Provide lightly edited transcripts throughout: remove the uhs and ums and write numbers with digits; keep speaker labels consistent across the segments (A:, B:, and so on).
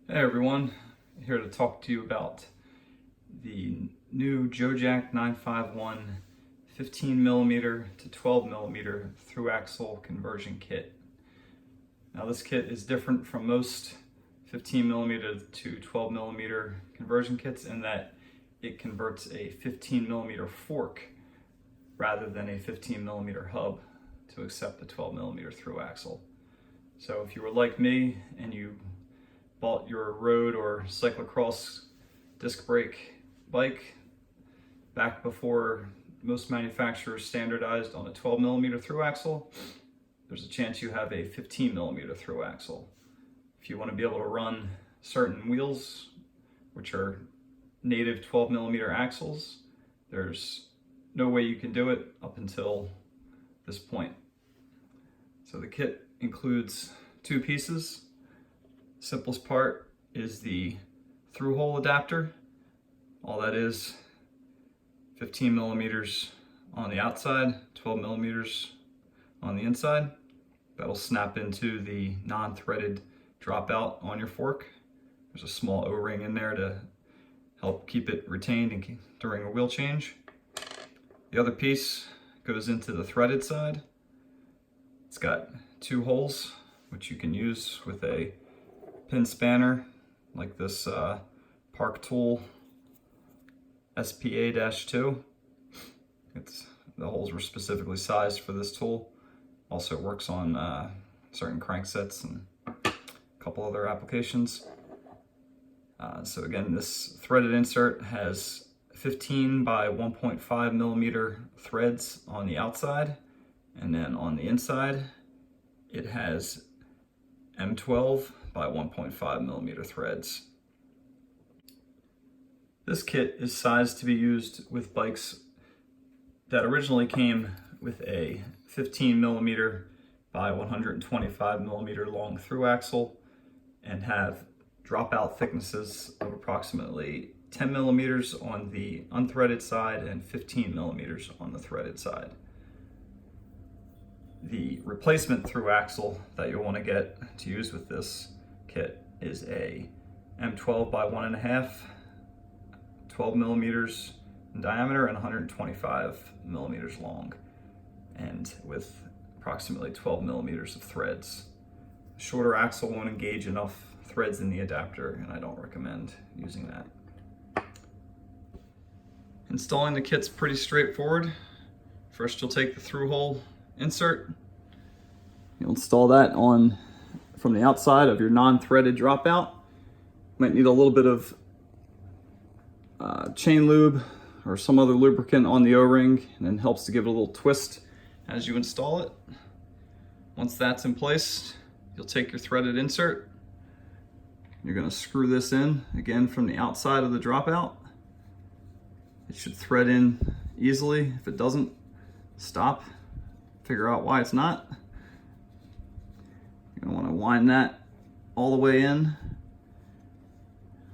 A: Hey everyone, here to talk to you about the new JJP&E 951 15mm to 12mm through axle conversion kit. Now this kit is different from most 15mm to 12mm conversion kits in that it converts a 15mm fork rather than a 15mm hub to accept the 12mm through axle. So if you were like me and you bought your road or cyclocross disc brake bike back before most manufacturers standardized on a 12mm through axle, there's a chance you have a 15mm through axle. If you want to be able to run certain wheels, which are native 12mm axles, there's no way you can do it up until this point. So the kit includes two pieces. Simplest part is the through hole adapter. All that is 15mm on the outside, 12mm on the inside. That'll snap into the non-threaded dropout on your fork. There's a small O-ring in there to help keep it retained during a wheel change. The other piece goes into the threaded side. It's got two holes, which you can use with a pin spanner like this Park Tool SPA-2. The holes were specifically sized for this tool. Also works on certain cranksets and a couple other applications. So again, this threaded insert has 15 by 1.5mm threads on the outside, and then on the inside it has M12 by 1.5mm threads. This kit is sized to be used with bikes that originally came with a 15mm by 125mm long through axle and have dropout thicknesses of approximately 10mm on the unthreaded side and 15mm on the threaded side. The replacement through axle that you'll want to get to use with this kit is a M12 by 1.5, 12mm in diameter and 125mm long, and with approximately 12mm of threads. A shorter axle won't engage enough threads in the adapter, and I don't recommend using that. Installing the kit's pretty straightforward. First you'll take the through hole insert. You'll install that on from the outside of your non-threaded dropout. Might need a little bit of chain lube or some other lubricant on the O-ring, and then helps to give it a little twist as you install it. Once that's in place, you'll take your threaded insert. You're going to screw this in again from the outside of the dropout. It should thread in easily. If it doesn't, stop, figure out why it's not. You're going to want to wind that all the way in.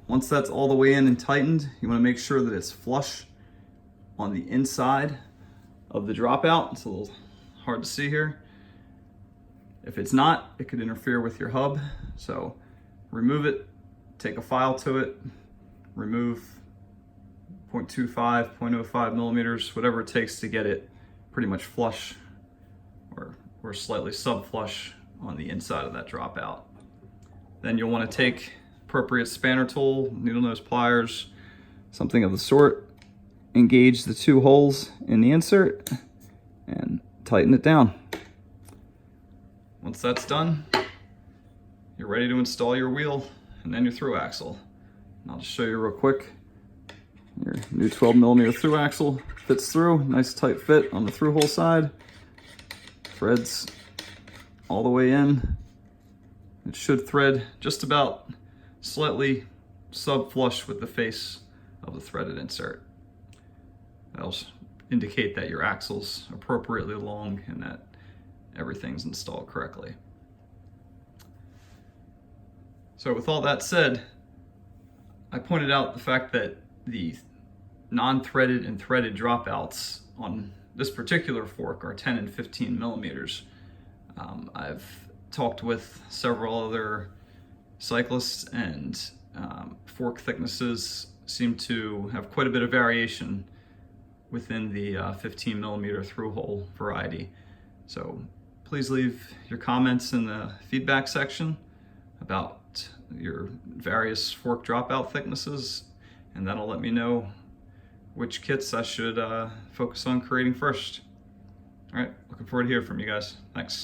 A: Once that's all the way in and tightened, you want to make sure that it's flush on the inside of the dropout. It's a little hard to see here. If it's not, it could interfere with your hub. So remove it, take a file to it, remove 0.25, 0.05mm, whatever it takes to get it pretty much flush or slightly sub-flush on the inside of that dropout. Then you'll want to take appropriate spanner tool, needle nose pliers, something of the sort, engage the two holes in the insert and tighten it down. Once that's done, you're ready to install your wheel and then your through axle. And I'll just show you real quick. Your new 12mm through axle fits through, nice tight fit on the through hole side. Threads all the way in. It should thread just about slightly sub-flush with the face of the threaded insert. That'll indicate that your axle's appropriately long and that everything's installed correctly. So with all that said, I pointed out the fact that the non-threaded and threaded dropouts on this particular fork are 10 and 15mm. I've talked with several other cyclists and fork thicknesses seem to have quite a bit of variation within the 15 millimeter through hole variety. So please leave your comments in the feedback section about your various fork dropout thicknesses, and that'll let me know which kits I should focus on creating first. All right, looking forward to hearing from you guys. Thanks.